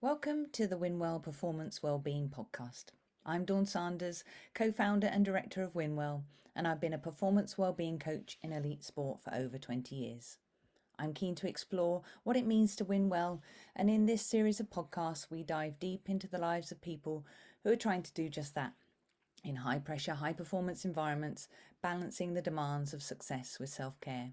Welcome to the WinWell Performance Wellbeing podcast. I'm Dawn Sanders, co-founder and director of WinWell, and I've been a performance wellbeing coach in elite sport for over 20 years. I'm keen to explore what it means to win well, and in this series of podcasts, we dive deep into the lives of people who are trying to do just that in high-pressure, high-performance environments, balancing the demands of success with self-care.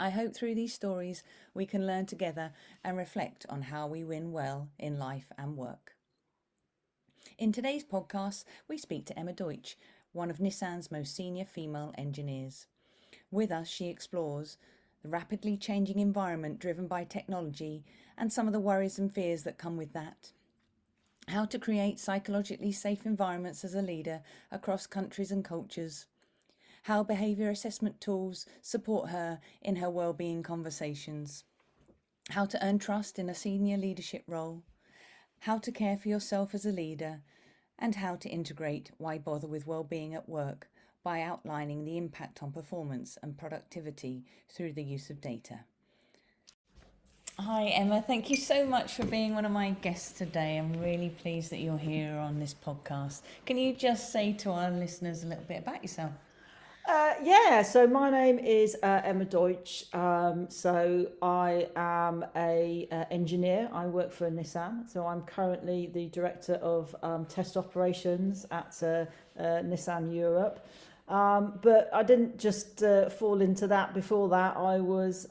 I hope through these stories we can learn together and reflect on how we win well in life and work. In today's podcast, we speak to Emma Deutsch, one of Nissan's most senior female engineers. With us, she explores the rapidly changing environment driven by technology and some of the worries and fears that come with that. How to create psychologically safe environments as a leader across countries and cultures. How behaviour assessment tools support her in her wellbeing conversations. How to earn trust in a senior leadership role. How to care for yourself as a leader. And how to integrate why bother with wellbeing at work by outlining the impact on performance and productivity through the use of data. Hi Emma, thank you so much for being one of my guests today. I'm really pleased that you're here on this podcast. Can you just say to our listeners a little bit about yourself? So my name is Emma Deutsch. So I am a engineer. I work for Nissan. So I'm currently the director of test operations at Nissan Europe. But I didn't just fall into that. Before that, I was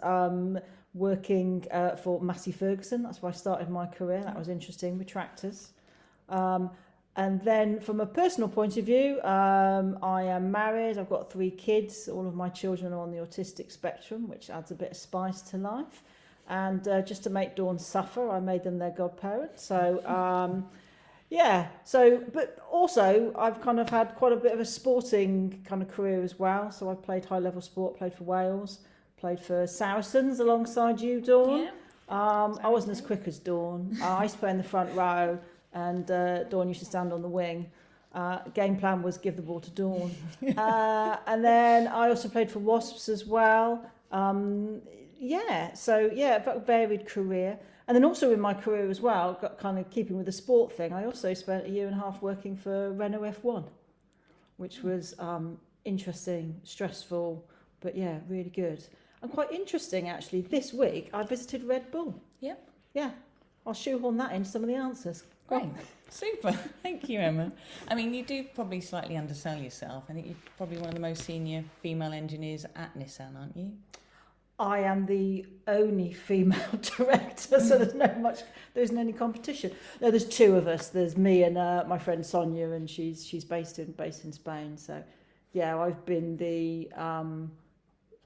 working for Massey Ferguson. That's where I started my career. That was interesting with tractors. And then from a personal point of view, I am married, I've got 3 kids, all of my children are on the autistic spectrum, which adds a bit of spice to life. And just to make Dawn suffer, I made them their godparents. So, but also I've kind of had quite a bit of a sporting kind of career as well. So I played high level sport, played for Wales, played for Saracens alongside you, Dawn. Yeah. I wasn't as quick as Dawn. I used to play in the front row. And Dawn used to stand on the wing. Game plan was give the ball to Dawn. And then I also played for Wasps as well. Varied career. And then also in my career as well, got kind of keeping with the sport thing, I also spent 1.5 years working for Renault F1, which was interesting, stressful, but yeah, really good. And quite interesting actually, this week I visited Red Bull. Yep. Yeah, I'll shoehorn that into some of the answers. Great, super. Thank you, Emma. I mean, you do probably slightly undersell yourself. I think you're probably one of the most senior female engineers at Nissan, aren't you? I am the only female director, so there isn't any competition. No, there's 2 of us. There's me and my friend Sonia, and she's based in Spain. So, yeah, I've been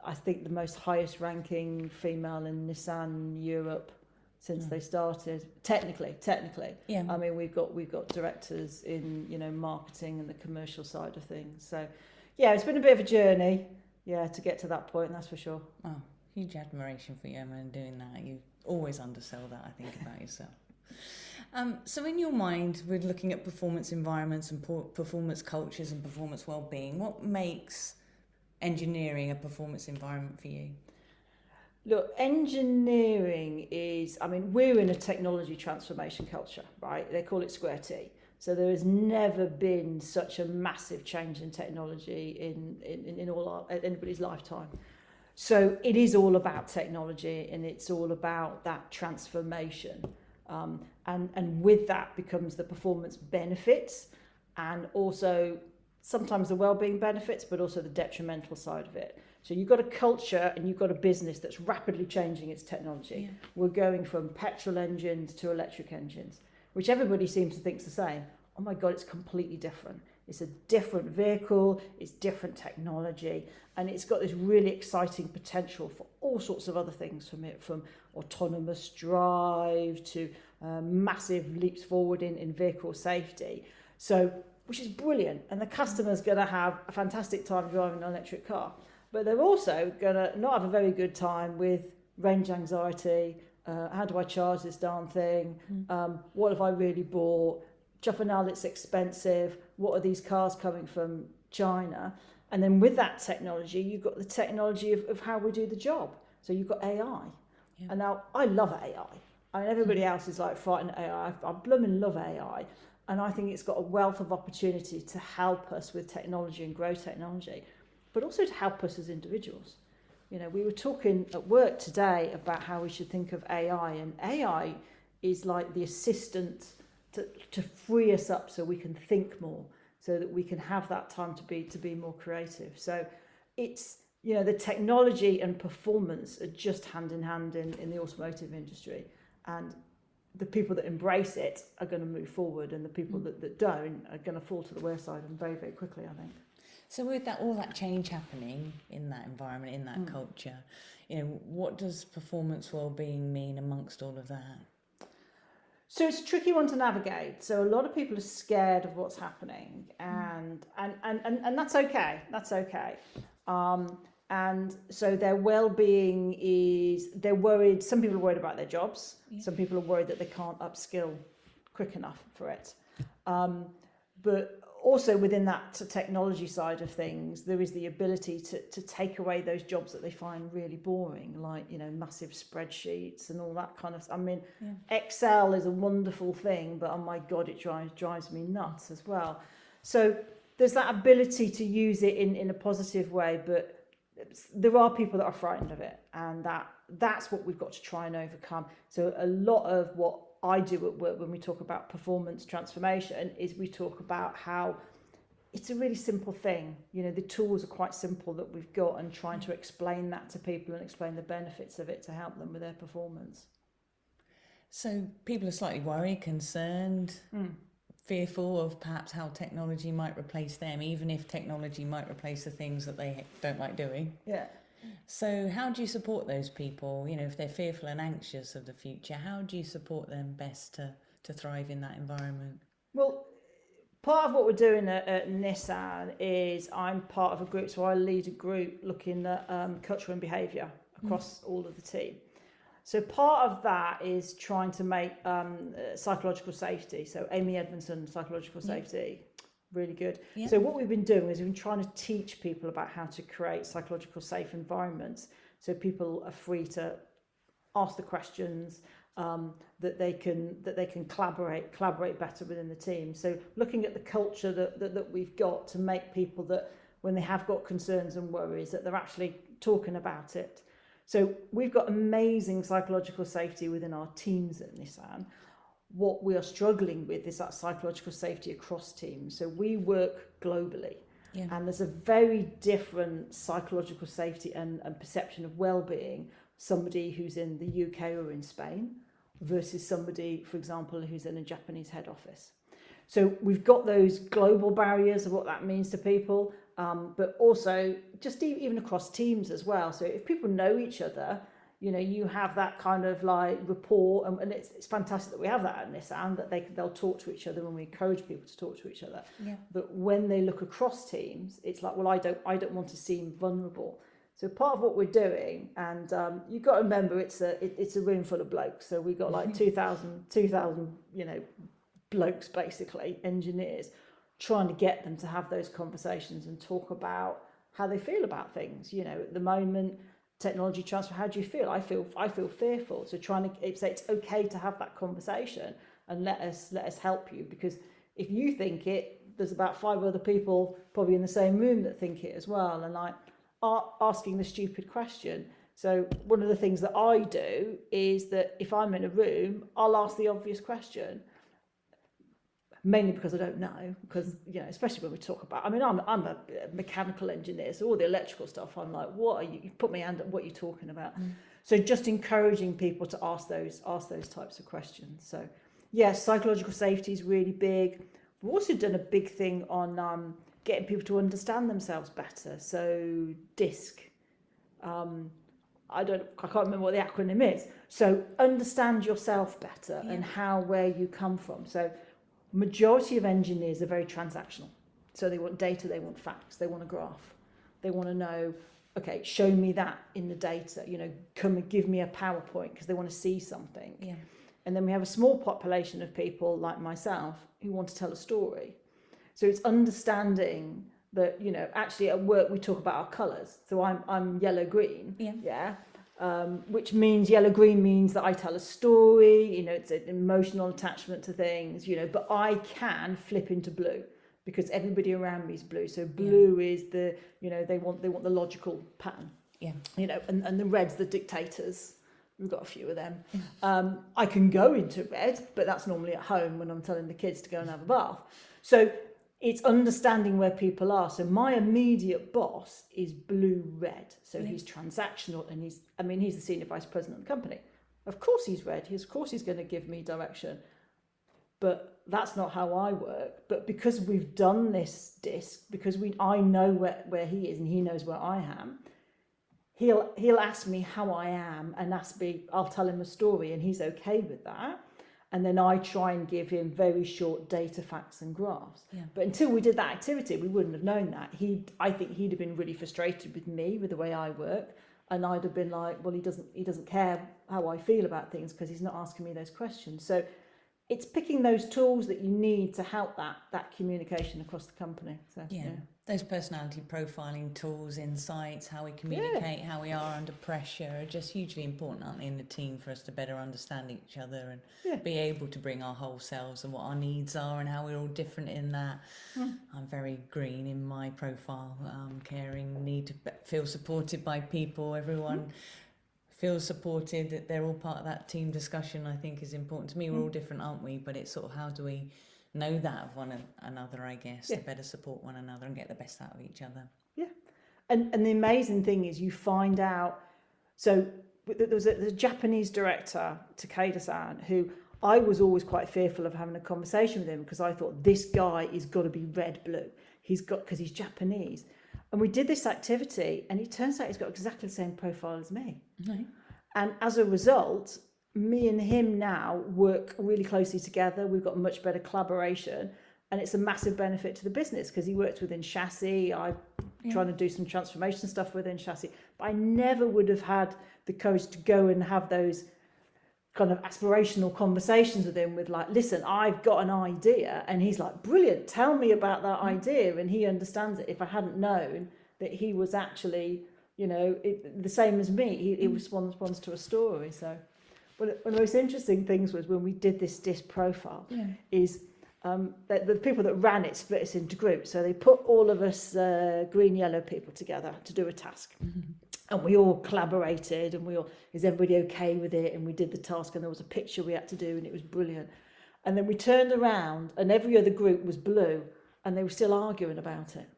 I think the most highest ranking female in Nissan Europe since they started. Technically. Yeah. I mean, we've got directors in, marketing and the commercial side of things. So, yeah, it's been a bit of a journey, to get to that point, that's for sure. Oh, huge admiration for you, Emma, in doing that. You always undersell that, I think, about yourself. So in your mind, we're looking at performance environments and performance cultures and performance well-being. What makes engineering a performance environment for you? Look, engineering is, we're in a technology transformation culture, right? They call it Square T. So there has never been such a massive change in technology in anybody's lifetime. So it is all about technology, and it's all about that transformation. And with that becomes the performance benefits, and also sometimes the well-being benefits, but also the detrimental side of it. So you've got a culture and you've got a business that's rapidly changing its technology. Yeah. We're going from petrol engines to electric engines, which everybody seems to think is the same. Oh my God, it's completely different. It's a different vehicle, it's different technology, and it's got this really exciting potential for all sorts of other things from autonomous drive to massive leaps forward in vehicle safety. So, which is brilliant. And the customer's going to have a fantastic time driving an electric car. But they're also going to not have a very good time with range anxiety. How do I charge this darn thing? What have I really bought? Now it's expensive. What are these cars coming from China? And then with that technology, you've got the technology of how we do the job. So you've got AI. Yeah. And now I love AI. I mean, everybody else is like frightened of AI. I blooming love AI. And I think it's got a wealth of opportunity to help us with technology and grow technology, but also to help us as individuals. You know, we were talking at work today about how we should think of AI, and AI is like the assistant to free us up so we can think more, so that we can have that time to be more creative. So it's, you know, the technology and performance are just hand in hand in the automotive industry, and the people that embrace it are going to move forward, and the people that don't are going to fall to the wayside, and very, very quickly, I think. So with that, all that change happening in that environment, in that culture, you know, what does performance well-being mean amongst all of that? So it's a tricky one to navigate. So a lot of people are scared of what's happening, and that's okay. That's okay. And so their well-being is, they're worried. Some people are worried about their jobs. Yeah. Some people are worried that they can't upskill quick enough for it. But also within that technology side of things, there is the ability to take away those jobs that they find really boring, like, you know, massive spreadsheets and all that kind of stuff. I mean, Excel is a wonderful thing, but oh my God, it drives me nuts as well. So there's that ability to use it in a positive way, but there are people that are frightened of it, and that's what we've got to try and overcome. So a lot of what I do at work when we talk about performance transformation is we talk about how it's a really simple thing. You know, the tools are quite simple that we've got, and trying to explain that to people and explain the benefits of it to help them with their performance. So people are slightly worried, concerned, fearful of perhaps how technology might replace them, even if technology might replace the things that they don't like doing. Yeah. So how do you support those people? You know, if they're fearful and anxious of the future, how do you support them best to thrive in that environment? Well, part of what we're doing at Nissan is I'm part of a group, so I lead a group looking at culture and behaviour across all of the team. So part of that is trying to make psychological safety. So Amy Edmondson, psychological safety, really good. Yeah. So what we've been doing is we've been trying to teach people about how to create psychological safe environments, so people are free to ask the questions, that they can collaborate better within the team. So looking at the culture that we've got to make people that when they have got concerns and worries that they're actually talking about it. So we've got amazing psychological safety within our teams at Nissan. What we are struggling with is that psychological safety across teams. So we work globally, and there's a very different psychological safety and perception of well-being, somebody who's in the UK or in Spain versus somebody, for example, who's in a Japanese head office. So we've got those global barriers of what that means to people, but also just even across teams as well. So if people know each other, you know, you have that kind of like rapport, and it's fantastic that we have that at Nissan, that they'll talk to each other, and we encourage people to talk to each other. Yeah. But when they look across teams, it's like, well, I don't want to seem vulnerable. So part of what we're doing, and you've got to remember, it's a room full of blokes. So we've got like 2,000, you know, blokes, basically engineers, trying to get them to have those conversations and talk about how they feel about things. You know, at the moment, technology transfer, how do you feel? I feel fearful. So trying to say it's okay to have that conversation, and let us help you, because if you think it, there's about 5 other people probably in the same room that think it as well, and like asking the stupid question. So one of the things that I do is that if I'm in a room, I'll ask the obvious question, mainly because I don't know, because, you know, especially when we talk about, I mean, I'm a mechanical engineer, so all the electrical stuff, I'm like, what are you put my hand up, what are you talking about? So just encouraging people to ask those types of questions. So yes, psychological safety is really big. We've also done a big thing on getting people to understand themselves better. So DISC, I can't remember what the acronym is. So understand yourself better, and where you come from. So majority of engineers are very transactional. So they want data, they want facts, they want a graph. They want to know, okay, show me that in the data, you know, come and give me a PowerPoint, because they want to see something. Yeah. And then we have a small population of people like myself who want to tell a story. So it's understanding that, you know, actually at work we talk about our colours. So I'm yellow green. Yeah. which means yellow-green means that I tell a story, it's an emotional attachment to things, but I can flip into blue because everybody around me is blue. So blue is the, they want the logical pattern, and the red's the dictators. We've got a few of them. I can go into red, but that's normally at home when I'm telling the kids to go and have a bath. So it's understanding where people are. So my immediate boss is blue-red. So he's transactional, and he's the senior vice president of the company. Of course he's red. Of course he's going to give me direction. But that's not how I work. But because we've done this disc, because I know where he is and he knows where I am, he'll ask me how I am and I'll tell him a story, and he's okay with that. And then I try and give him very short data, facts and graphs. Yeah. But until we did that activity, we wouldn't have known that. I think he'd have been really frustrated with me, with the way I work. And I'd have been like, well, he doesn't care how I feel about things because he's not asking me those questions. So it's picking those tools that you need to help that communication across the company. So, those personality profiling tools, insights, how we communicate, how we are under pressure are just hugely important, aren't they, in the team, for us to better understand each other and be able to bring our whole selves and what our needs are and how we're all different in that. I'm very green in my profile, caring, need to feel supported by people, everyone feels supported, that they're all part of that team discussion, I think is important to me. We're all different, aren't we? But it's sort of how do we know that of one another, I guess, to better support one another and get the best out of each other. Yeah. And the amazing thing is you find out, so there was a Japanese director, Takeda-san, who I was always quite fearful of having a conversation with him because I thought this guy is got to be red-blue. Because he's Japanese. And we did this activity and it turns out he's got exactly the same profile as me. Right. And as a result, me and him now work really closely together. We've got much better collaboration, and it's a massive benefit to the business because he works within Chassis. I'm trying to do some transformation stuff within Chassis, but I never would have had the courage to go and have those kind of aspirational conversations with him with like, listen, I've got an idea. And he's like, brilliant, tell me about that idea. And he understands it. If I hadn't known that he was actually, the same as me, he responds to a story. So one of the most interesting things was when we did this DISC profile is the people that ran it split us into groups. So they put all of us green, yellow people together to do a task. And we all collaborated and is everybody okay with it? And we did the task and there was a picture we had to do and it was brilliant. And then we turned around and every other group was blue and they were still arguing about it.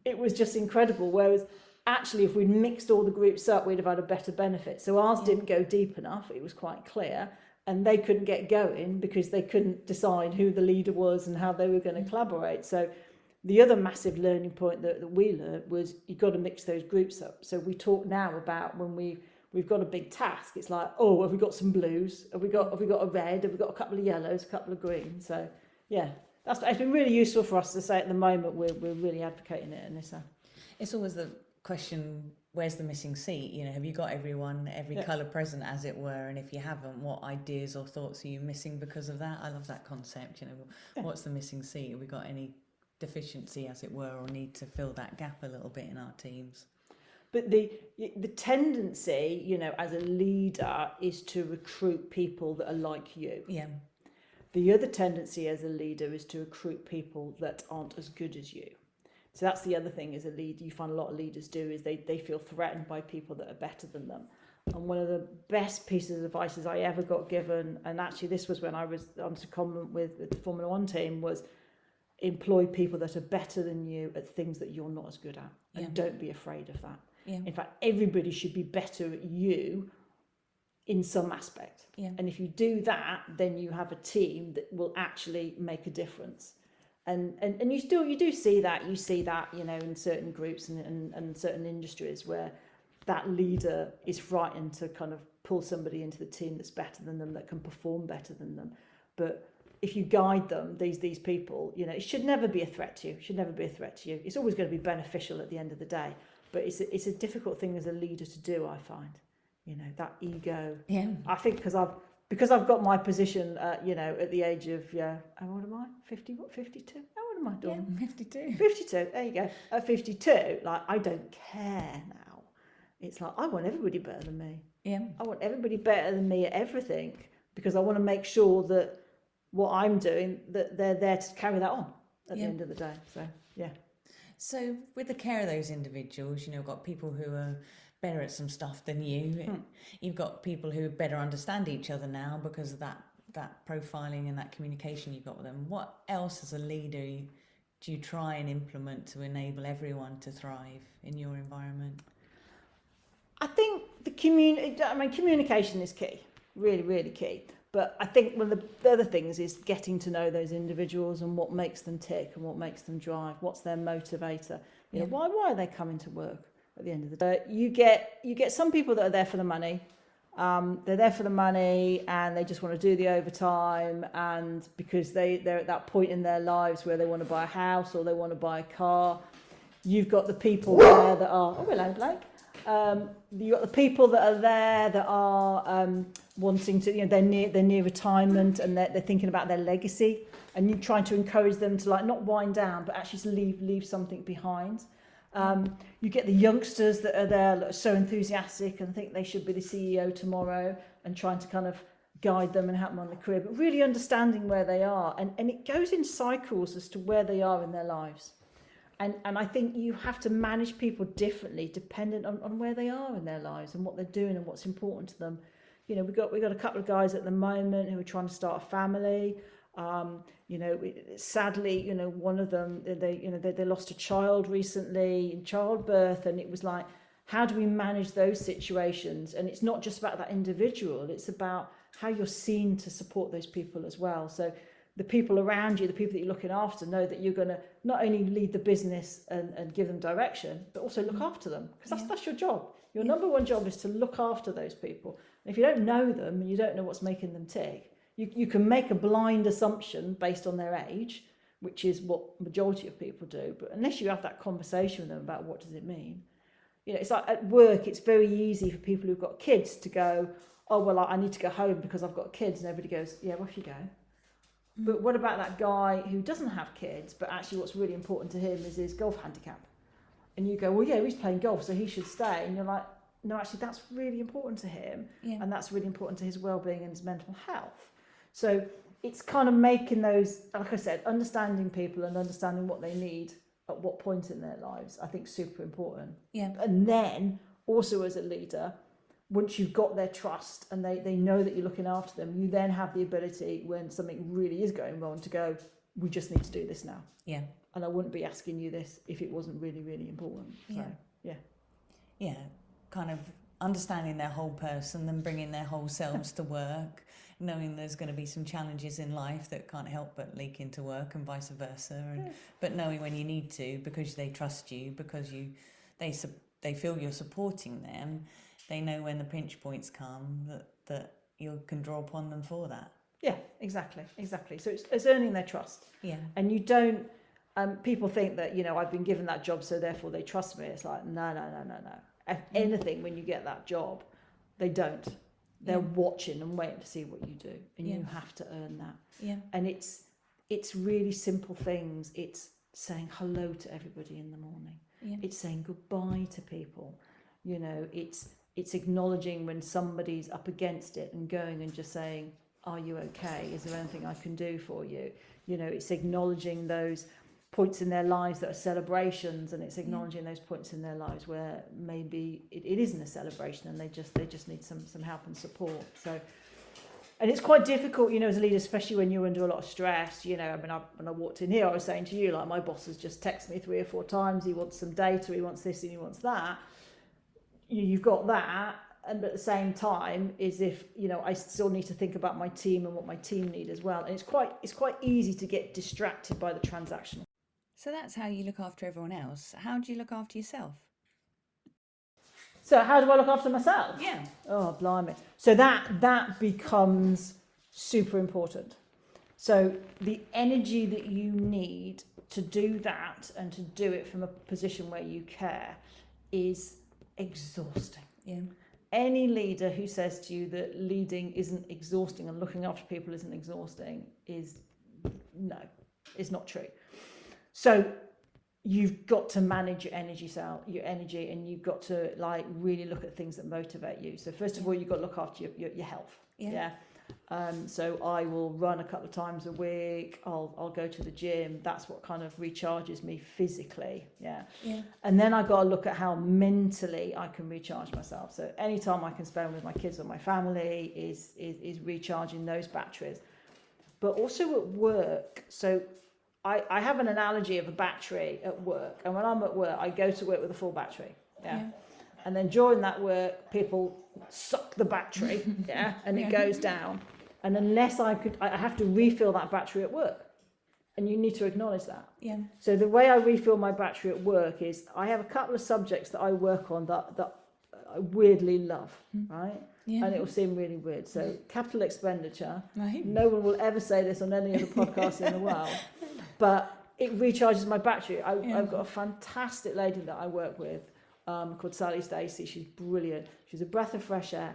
It was just incredible. Whereas actually, if we'd mixed all the groups up, we'd have had a better benefit. So ours didn't go deep enough. It was quite clear. And they couldn't get going because they couldn't decide who the leader was and how they were going to collaborate. So the other massive learning point that we learned was you've got to mix those groups up. So we talk now about when we've got a big task, it's like, oh, have we got some blues? Have we got a red? Have we got a couple of yellows, a couple of greens? So yeah, it's been really useful for us to say at the moment we're really advocating it in this. It's always the question, where's the missing seat? Have you got every colour present, as it were? And if you haven't, what ideas or thoughts are you missing because of that? I love that concept. What's the missing seat? Have we got any deficiency, as it were, or need to fill that gap a little bit in our teams? But the tendency, as a leader, is to recruit people that are like you. Yeah. The other tendency as a leader is to recruit people that aren't as good as you. So that's the other thing as a leader, you find a lot of leaders do, is they feel threatened by people that are better than them. And one of the best pieces of advice I ever got given, and actually this was when I was on secondment with the Formula One team, was employ people that are better than you at things that you're not as good at. And don't be afraid of that. Yeah. In fact, everybody should be better at you in some aspect. Yeah. And if you do that, then you have a team that will actually make a difference. And you do see that, in certain groups and certain industries where that leader is frightened to kind of pull somebody into the team that's better than them, that can perform better than them. But if you guide them, these people, it should never be a threat to you. It should never be a threat to you. It's always going to be beneficial at the end of the day. But it's a difficult thing as a leader to do, I find. That ego. Yeah. I think because I've got my position, at the age of, how old am I? 52? How old am I, Dawn? Yeah, 52. 52, there you go. At 52, I don't care now. It's like, I want everybody better than me. Yeah. I want everybody better than me at everything, because I want to make sure that what I'm doing, that they're there to carry that on at the end of the day. So, yeah. So with the care of those individuals, you know, got people who are better at some stuff than you. You've got people who better understand each other now because of that profiling and that communication you've got with them. What else as a leader do you try and implement to enable everyone to thrive in your environment? I think communication is key, really, really key. But I think one of the other things is getting to know those individuals and what makes them tick and what makes them drive. What's their motivator? You know, why are they coming to work at the end of the day? You get some people that are there for the money. They're there for the money and they just want to do the overtime, and because they're at that point in their lives where they want to buy a house or they want to buy a car. You've got the people there that are, oh, hello, Blake. You've got the people that are there that are wanting to, you know, they're near retirement and they're thinking about their legacy, and you're trying to encourage them to, like, not wind down, but actually to leave something behind. You get the youngsters that are there that are so enthusiastic and think they should be the CEO tomorrow, and trying to kind of guide them and help them on the career, but really understanding where they are. And it goes in cycles as to where they are in their lives. And I think you have to manage people differently dependent on where they are in their lives and what they're doing and what's important to them. You know, we got a couple of guys at the moment who are trying to start a family. You know, sadly, you know, one of them, they lost a child recently in childbirth, and it was like, how do we manage those situations? And it's not just about that individual; it's about how you're seen to support those people as well. So the people around you, the people that you're looking after, know that you're going to not only lead the business and give them direction, but also look after them, because that's your job. Your number one job is to look after those people. And if you don't know them and you don't know what's making them tick, you can make a blind assumption based on their age, which is what majority of people do. But unless you have that conversation with them about what does it mean, you know, it's like at work, it's very easy for people who've got kids to go, oh, well, I need to go home because I've got kids. And everybody goes, yeah, off you go. But what about that guy who doesn't have kids, but actually what's really important to him is his golf handicap? And you go, well, yeah, he's playing golf, so he should stay. And you're like, no, actually, that's really important to him. Yeah. And that's really important to his well-being and his mental health. So it's kind of making those, like I said, understanding people and understanding what they need at what point in their lives, I think super important. Yeah. And then also as a leader, once you've got their trust and they know that you're looking after them, you then have the ability, when something really is going wrong, to go, we just need to do this now. Yeah. And I wouldn't be asking you this if it wasn't really, really important. So, yeah, kind of understanding their whole person and bringing their whole selves to work, knowing there's going to be some challenges in life that can't help but leak into work and vice versa. But knowing when you need to, because they trust you, because they feel you're supporting them. They know when the pinch points come that you can draw upon them for that. Yeah, exactly. So it's earning their trust. Yeah. And you don't, people think that, you know, I've been given that job, so therefore they trust me. It's like, no. If anything, when you get that job, they don't. They're watching and waiting to see what you do. And you have to earn that. Yeah. And it's really simple things. It's saying hello to everybody in the morning. Yeah. It's saying goodbye to people. You know, it's acknowledging when somebody's up against it and going and just saying, are you okay? Is there anything I can do for you? You know, it's acknowledging those points in their lives that are celebrations, and it's acknowledging those points in their lives where maybe it isn't a celebration and they just need some help and support. So, and it's quite difficult, you know, as a leader, especially when you're under a lot of stress. You know, I mean, when I walked in here, I was saying to you, like, my boss has just texted me 3 or 4 times. He wants some data, he wants this and he wants that. You've got that, and at the same time, is if, you know, I still need to think about my team and what my team need as well. And it's quite easy to get distracted by the transactional. So that's how you look after everyone else. How do you look after yourself? So how do I look after myself? Yeah. Oh, blimey. So that becomes super important. So the energy that you need to do that and to do it from a position where you care is exhausting. Yeah. Any leader who says to you that leading isn't exhausting and looking after people isn't exhausting is not true. So you've got to manage your energy, and you've got to like really look at things that motivate you. So first of all, you've got to look after your health. Yeah. So I will run a couple of times a week. I'll go to the gym. That's what kind of recharges me physically. Yeah. And then I've got to look at how mentally I can recharge myself. So any time I can spend with my kids or my family is recharging those batteries. But also at work. So I have an analogy of a battery at work. And when I'm at work, I go to work with a full battery. Yeah. And then during that work, people suck the battery, and it goes down. And unless I have to refill that battery at work. And you need to acknowledge that. Yeah. So the way I refill my battery at work is I have a couple of subjects that I work on that I weirdly love, right? Yeah. And it will seem really weird. So capital expenditure. Right. No one will ever say this on any other podcast in the world. But it recharges my battery. I've got a fantastic lady that I work with called Sally Stacey. She's brilliant. She's a breath of fresh air.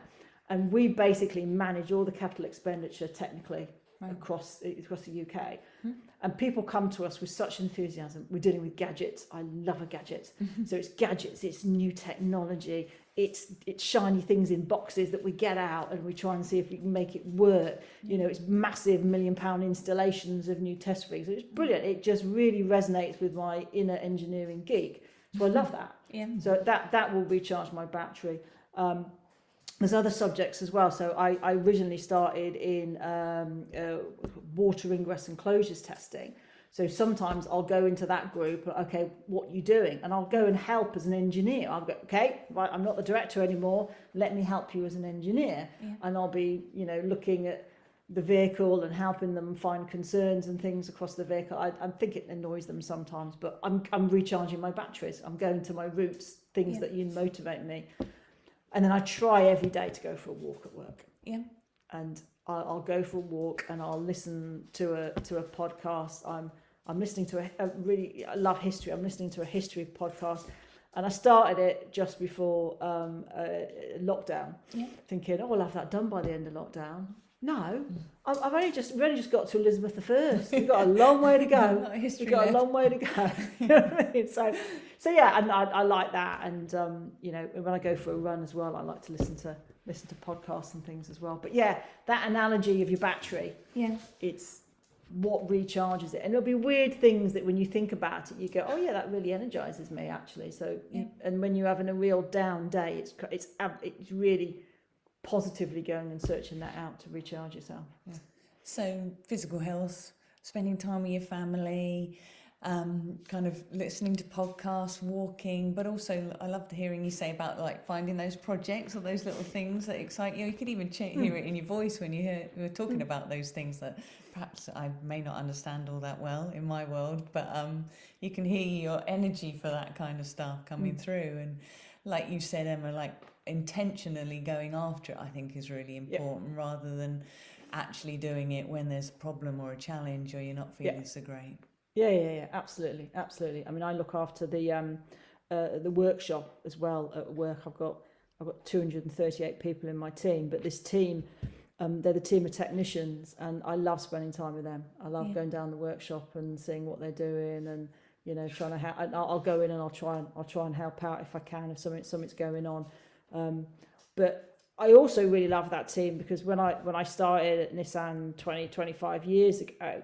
And we basically manage all the capital expenditure technically across the UK. And people come to us with such enthusiasm. We're dealing with gadgets. I love a gadget. So it's gadgets, it's new technology, it's shiny things in boxes that we get out and we try and see if we can make it work. You know, it's massive £1 million installations of new test rigs. It's brilliant. It just really resonates with my inner engineering geek. So I love that. So that will recharge my battery. There's other subjects as well. So I originally started in water ingress and closures testing. So sometimes I'll go into that group, okay, what are you doing? And I'll go and help as an engineer. I'll go, okay, right, I'm not the director anymore. Let me help you as an engineer. And I'll be, looking at the vehicle and helping them find concerns and things across the vehicle. I think it annoys them sometimes, but I'm recharging my batteries. I'm going to my roots, things that motivate me. And then I try every day to go for a walk at work. And I'll go for a walk and I'll listen to a podcast. I'm listening to I love history. I'm listening to a history podcast. And I started it just before lockdown, thinking, we'll have that done by the end of lockdown. No, I've only just got to Elizabeth I. We've got a long way to go. We've got a long way to go. You know what I mean? So yeah, and I like that. And when I go for a run as well, I like to listen to podcasts and things as well. But yeah, that analogy of your battery, it's what recharges it. And there'll be weird things that when you think about it, you go, oh yeah, that really energizes me actually. So and when you're having a real down day, it's really positively going and searching that out to recharge yourself. So physical health, spending time with your family, kind of listening to podcasts, walking, but also I loved hearing you say about like finding those projects or those little things that excite you. You could even hear it in your voice when you were talking about those things that perhaps I may not understand all that well in my world, but you can hear your energy for that kind of stuff coming through. And like you said, Emma, like intentionally going after it, I think is really important, rather than actually doing it when there's a problem or a challenge or you're not feeling so great. Yeah, absolutely. I mean, I look after the workshop as well at work. I've got 238 people in my team, but this team, they're the team of technicians, and I love spending time with them. I love going down the workshop and seeing what they're doing, and trying to help. I'll go in and I'll try and help out if I can, if something's going on. But I also really love that team, because when I started at Nissan 25 years ago,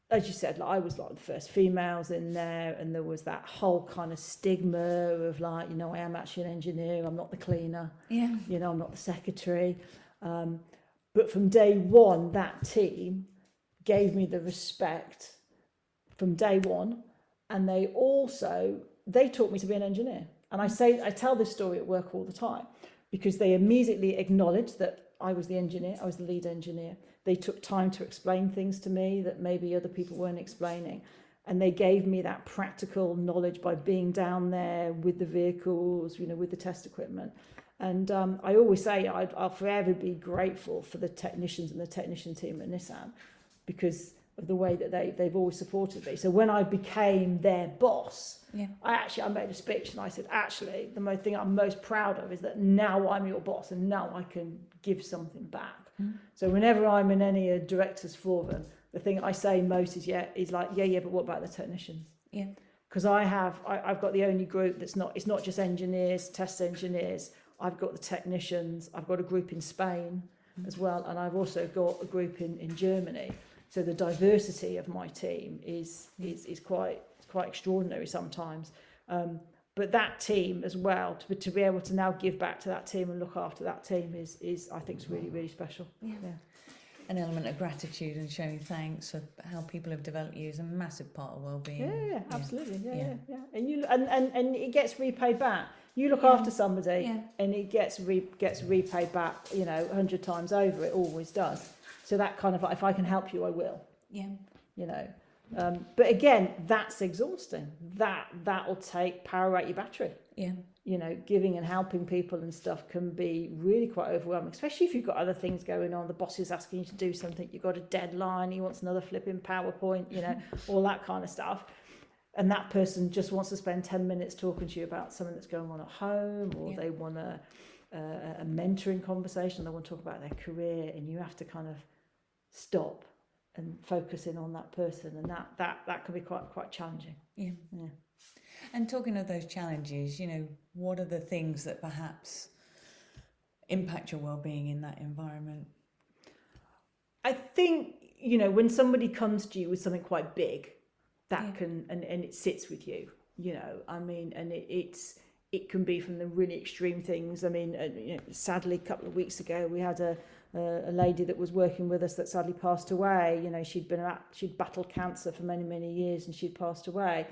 as you said, like, I was like the first females in there, and there was that whole kind of stigma of like, I am actually an engineer, I'm not the cleaner, I'm not the secretary. But from day one, that team gave me the respect from day one, and they taught me to be an engineer. And I tell this story at work all the time, because they immediately acknowledged that I was the engineer, I was the lead engineer. They took time to explain things to me that maybe other people weren't explaining. And they gave me that practical knowledge by being down there with the vehicles, with the test equipment. And I always say I'll forever be grateful for the technicians and the technician team at Nissan, because of the way that they've always supported me. So when I became their boss, I made a speech and I said, actually, the thing I'm most proud of is that now I'm your boss and now I can give something back. So whenever I'm in any director's forum, the thing I say most is, but what about the technicians? because I've got the only group it's not just engineers, test engineers. I've got the technicians. I've got a group in Spain as well, and I've also got a group in Germany. So the diversity of my team is quite extraordinary sometimes. But that team as well, to be able to now give back to that team and look after that team is I think is really, really special. Yeah. An element of gratitude and showing thanks for how people have developed you is a massive part of wellbeing. Yeah, absolutely. Yeah. And it gets repaid back. You look after somebody, and it gets repaid back. 100 times over. It always does. So that kind of, if I can help you, I will. Yeah. But again, that's exhausting. That'll power out your battery. Yeah. Giving and helping people and stuff can be really quite overwhelming, especially if you've got other things going on. The boss is asking you to do something, you've got a deadline, he wants another flipping PowerPoint, all that kind of stuff. And that person just wants to spend 10 minutes talking to you about something that's going on at home, or they want a mentoring conversation, they want to talk about their career, and you have to kind of stop and focus in on that person, and that can be quite challenging. Yeah. And talking of those challenges, what are the things that perhaps impact your well-being in that environment? I think, when somebody comes to you with something quite big, that can, and it sits with you, and it can be from the really extreme things. Sadly, a couple of weeks ago, we had a lady that was working with us that sadly passed away. She'd battled cancer for many, many years, and she'd passed away.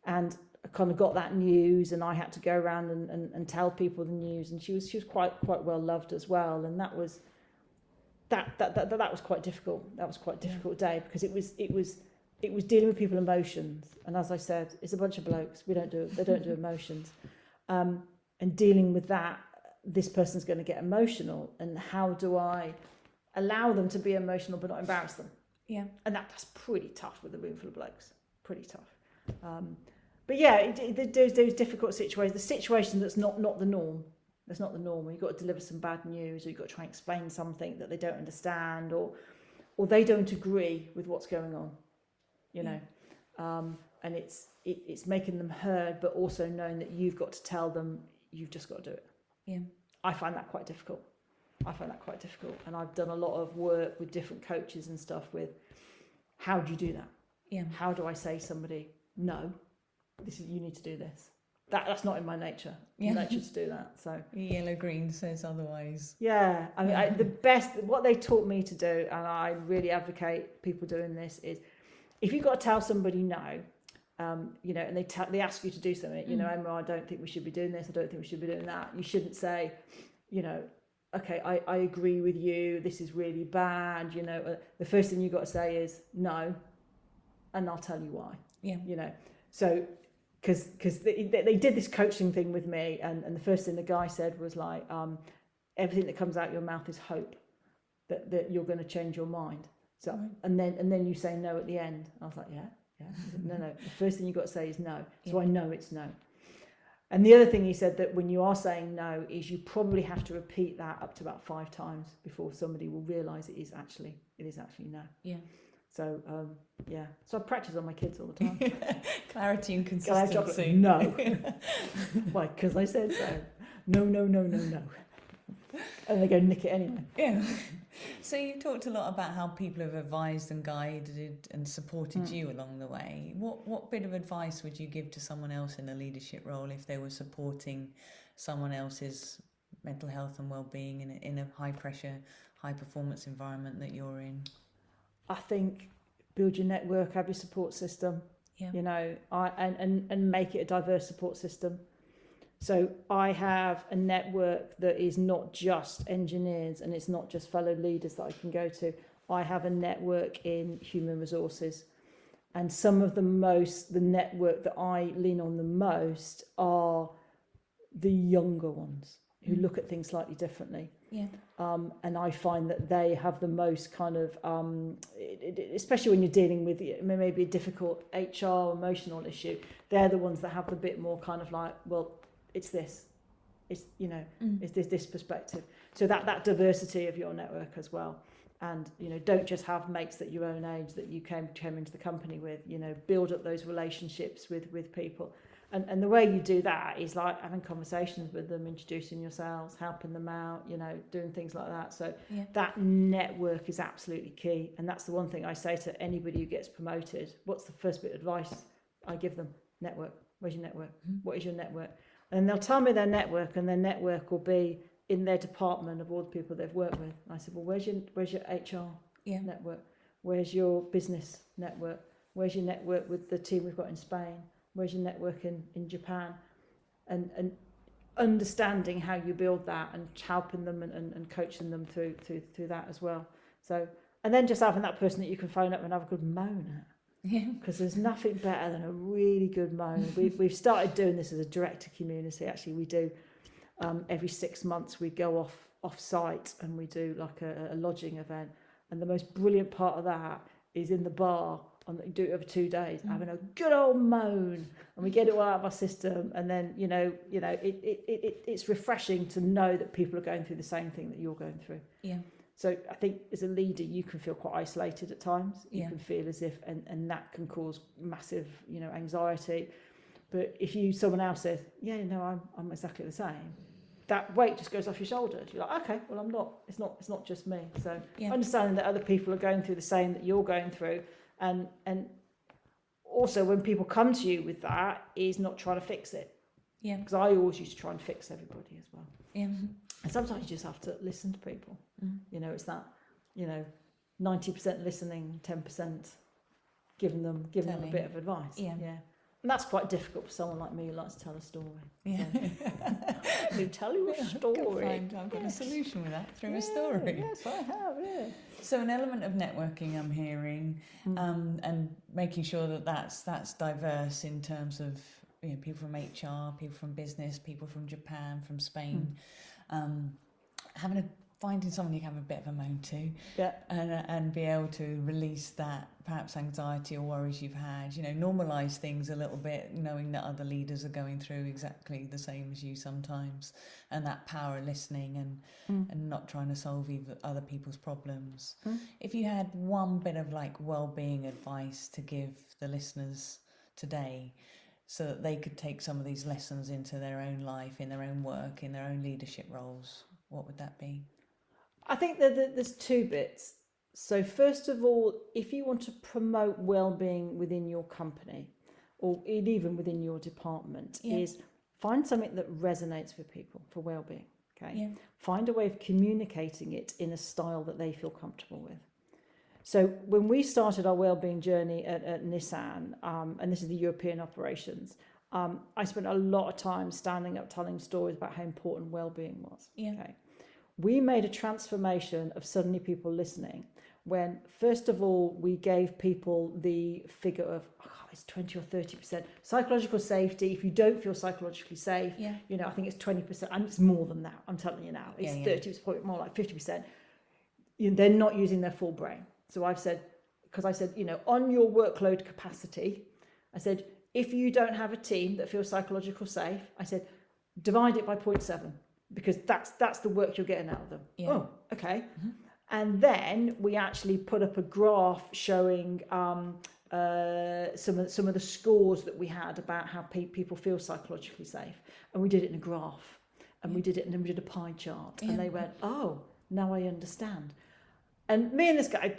And I kind of got that news, and I had to go around and tell people the news. And she was quite well loved as well. And that was quite difficult. That was quite a difficult day, because it was dealing with people's emotions. And as I said, it's a bunch of blokes. They don't do emotions. And dealing with that, this person's going to get emotional, and how do I allow them to be emotional but not embarrass them? Yeah. And that's pretty tough with a room full of blokes. Pretty tough. But there's those difficult situations. The situation that's not the norm. That's not the norm. You've got to deliver some bad news, or you've got to try and explain something that they don't understand, or they don't agree with what's going on. And it's making them heard, but also knowing that you've got to tell them, you've just got to do it. Yeah. I find that quite difficult. And I've done a lot of work with different coaches and stuff with, how do you do that? Yeah. How do I say to somebody, no, you need to do this? That's not in my nature. Yeah. Nature to do that. So yellow green says otherwise. Yeah. What they taught me to do, and I really advocate people doing this, is if you've got to tell somebody no, and they ask you to do something, Emma, I don't think we should be doing this, I don't think we should be doing that. You shouldn't say, okay, I agree with you, this is really bad, the first thing you've got to say is no, and I'll tell you why. Yeah. So, because they did this coaching thing with me, and the first thing the guy said was like, everything that comes out your mouth is hope that you're going to change your mind. So, and then you say no at the end. I was like, yeah. No. The first thing you've got to say is no. So I know it's no. And the other thing he said, that when you are saying no, is you probably have to repeat that up to about 5 times before somebody will realise it is actually no. Yeah. So So I practice on my kids all the time. Clarity and consistency. No. Why? Because I said so. No. And they go nick it anyway. Yeah. So you talked a lot about how people have advised and guided and supported you along the way. What bit of advice would you give to someone else in a leadership role if they were supporting someone else's mental health and well-being in a high pressure, high performance environment that you're in? I think build your network, have your support system. Yeah. And make it a diverse support system. So I have a network that is not just engineers, and it's not just fellow leaders that I can go to. I have a network in human resources, and some of the network that I lean on the most are the younger ones who look at things slightly differently. Yeah. And I find that they have the most kind of, especially when you're dealing with maybe a difficult HR emotional issue, they're the ones that have the bit more kind of like, well, it's this, it's, it's this perspective. So that diversity of your network as well. And, you know, don't just have mates that your own age that you came into the company with, you know, build up those relationships with people. And the way you do that is like having conversations with them, introducing yourselves, helping them out, you know, doing things like that. So that network is absolutely key. And that's the one thing I say to anybody who gets promoted. What's the first bit of advice I give them? Network. Where's your network? What is your network? And they'll tell me their network, and their network will be in their department of all the people they've worked with. And I said, well, where's your HR network? Where's your business network? Where's your network with the team we've got in Spain? Where's your network in Japan? And understanding how you build that and helping them and coaching them through that as well. So, and then just having that person that you can phone up and have a good moan at. Because there's nothing better than a really good moan. We've started doing this as a director community. Actually, we do every 6 months we go off site and we do like a lodging event. And the most brilliant part of that is in the bar. You do it over 2 days, having a good old moan, and we get it all out of our system. And then you know, it's refreshing to know that people are going through the same thing that you're going through. So I think as a leader, you can feel quite isolated at times. You can feel as if, and that can cause massive, you know, anxiety. But if someone else says, I'm exactly the same, that weight just goes off your shoulders. You're like, okay, well, I'm not. It's not just me. So understanding that other people are going through the same that you're going through, and also when people come to you with that, is not trying to fix it. Because I always used to try and fix everybody as well. And sometimes you just have to listen to people. You know, it's that, 90% listening, 10% giving them a bit of advice. And that's quite difficult for someone like me who likes to tell a story. So, tell you a story. I've got a solution with that through a story. Yes, I have, So an element of networking I'm hearing, and making sure that that's diverse in terms of, you know, people from HR, people from business, people from Japan, from Spain, finding someone you can have a bit of a moan to, and be able to release that perhaps anxiety or worries you've had. You know, normalise things a little bit, knowing that other leaders are going through exactly the same as you sometimes, and that power of listening and not trying to solve other people's problems. If you had one bit of like well-being advice to give the listeners today, so that they could take some of these lessons into their own life, in their own work, in their own leadership roles, what would that be? I think that there's 2 bits. So first of all, if you want to promote well-being within your company, or even within your department, is find something that resonates with people for well-being. Okay. Find a way of communicating it in a style that they feel comfortable with. So when we started our wellbeing journey at Nissan, and this is the European operations, I spent a lot of time standing up telling stories about how important wellbeing was. Okay. We made a transformation of suddenly people listening when, first of all, we gave people the figure of, it's 20 or 30% psychological safety. If you don't feel psychologically safe, you know, I think it's 20%, and it's more than that. I'm telling you now, it's 30, it's probably more like 50%. They're not using their full brain. So I said, you know, on your workload capacity, I said, if you don't have a team that feels psychologically safe, I said, divide it by 0.7, because that's the work you're getting out of them. Oh, okay. And then we actually put up a graph showing some of the scores that we had about how people feel psychologically safe, and we did it in a graph, and we did it, and then we did a pie chart, and they went, oh, now I understand. And me and this guy,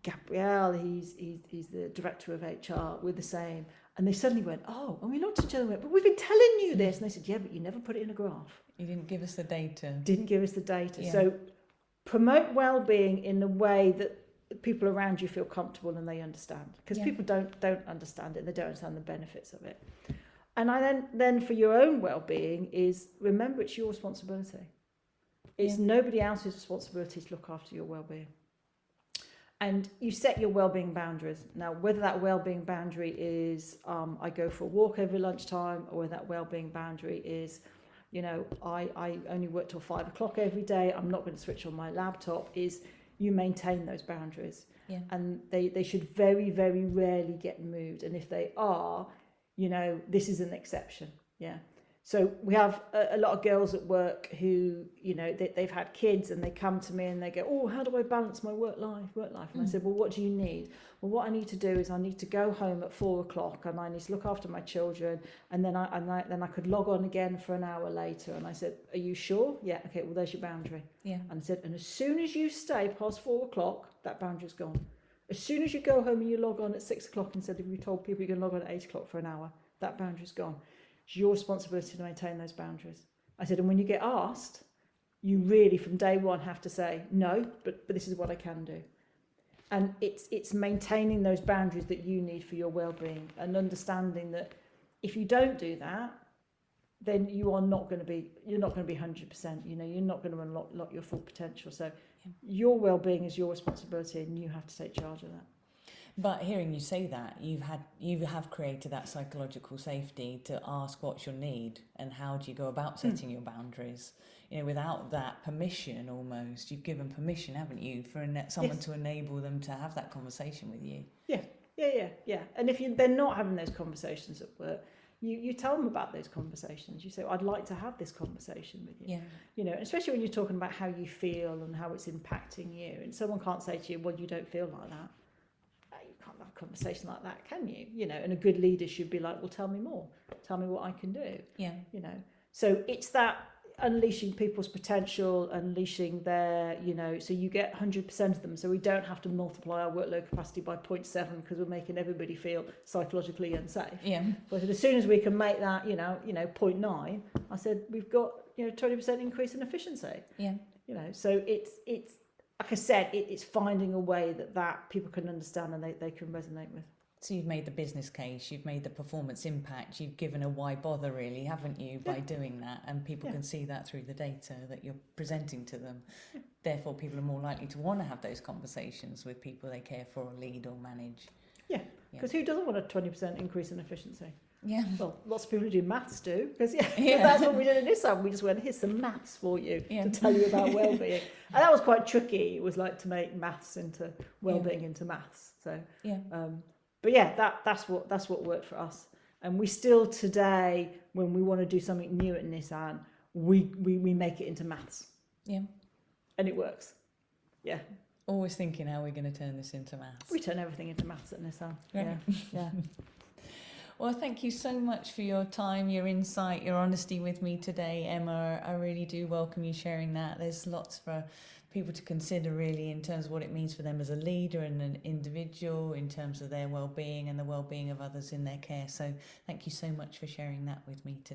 Gabrielle, he's the director of HR, we're the same. And they suddenly went, oh, and we looked at each other and went, but we've been telling you this. And they said, yeah, but you never put it in a graph. You didn't give us the data. Didn't give us the data. So promote well-being in a way that people around you feel comfortable and they understand. Because people don't understand it, and they don't understand the benefits of it. And then for your own well-being is, remember, it's your responsibility. It's nobody else's responsibility to look after your well-being. And you set your well-being boundaries. Now, whether that well-being boundary is I go for a walk every lunchtime, or whether that well-being boundary is, you know, I only work till 5 o'clock every day, I'm not going to switch on my laptop, is you maintain those boundaries. And they should very, very rarely get moved. And if they are, you know, this is an exception. So we have a lot of girls at work who, you know, they've had kids and they come to me and they go, oh, how do I balance my work life? And I said, well, what do you need? Well, what I need to do is I need to go home at 4:00 and I need to look after my children, and then I could log on again for an hour later. And I said, are you sure? Yeah, okay, well, there's your boundary. Yeah. And I said, and as soon as you stay past 4:00, that boundary's gone. As soon as you go home and you log on at 6:00 instead of you told people you're going to log on at 8:00 for an hour, that boundary's gone. It's your responsibility to maintain those boundaries. I said, and when you get asked, you really from day one have to say, no, but this is what I can do. And it's maintaining those boundaries that you need for your well-being, and understanding that if you don't do that, then you're not going to be 100%. You know, you're not going to unlock your full potential. So your well-being is your responsibility, and you have to take charge of that. But hearing you say that, you have created that psychological safety to ask what's your need and how do you go about setting your boundaries. You know, without that permission, almost you've given permission, haven't you, for someone to enable them to have that conversation with you. Yeah. And if they're not having those conversations at work, you tell them about those conversations. You say, I'd like to have this conversation with you. Yeah. You know, especially when you're talking about how you feel and how it's impacting you, and someone can't say to you, well, you don't feel like that. Can't have a conversation like that, can you? You know, and a good leader should be like, well, tell me more, tell me what I can do. Yeah. You know, so it's that unleashing people's potential, unleashing their, you know, so you get 100% of them, so we don't have to multiply our workload capacity by 0.7 because we're making everybody feel psychologically unsafe. Yeah. But as soon as we can make that, you know 0.9, I said we've got 20% increase in efficiency. Yeah. You know, so it's like I said, it's finding a way that people can understand and they can resonate with. So you've made the business case, you've made the performance impact, you've given a why bother really, haven't you, by doing that, and people can see that through the data that you're presenting to them. Therefore, people are more likely to want to have those conversations with people they care for or lead or manage. Yeah, because who doesn't want a 20% increase in efficiency? Yeah. Well, lots of people who do maths do, because that's what we did in Nissan. We just went, here's some maths for you to tell you about well-being. And that was quite tricky. It was like to make maths into well-being into maths. So, but that's what worked for us. And we still today, when we want to do something new at Nissan, we make it into maths. Yeah. And it works. Yeah. Always thinking how we're going to turn this into maths. We turn everything into maths at Nissan. Right. Yeah. Well, thank you so much for your time, your insight, your honesty with me today, Emma. I really do welcome you sharing that. There's lots for people to consider really in terms of what it means for them as a leader and an individual, in terms of their well-being and the well-being of others in their care. So thank you so much for sharing that with me today.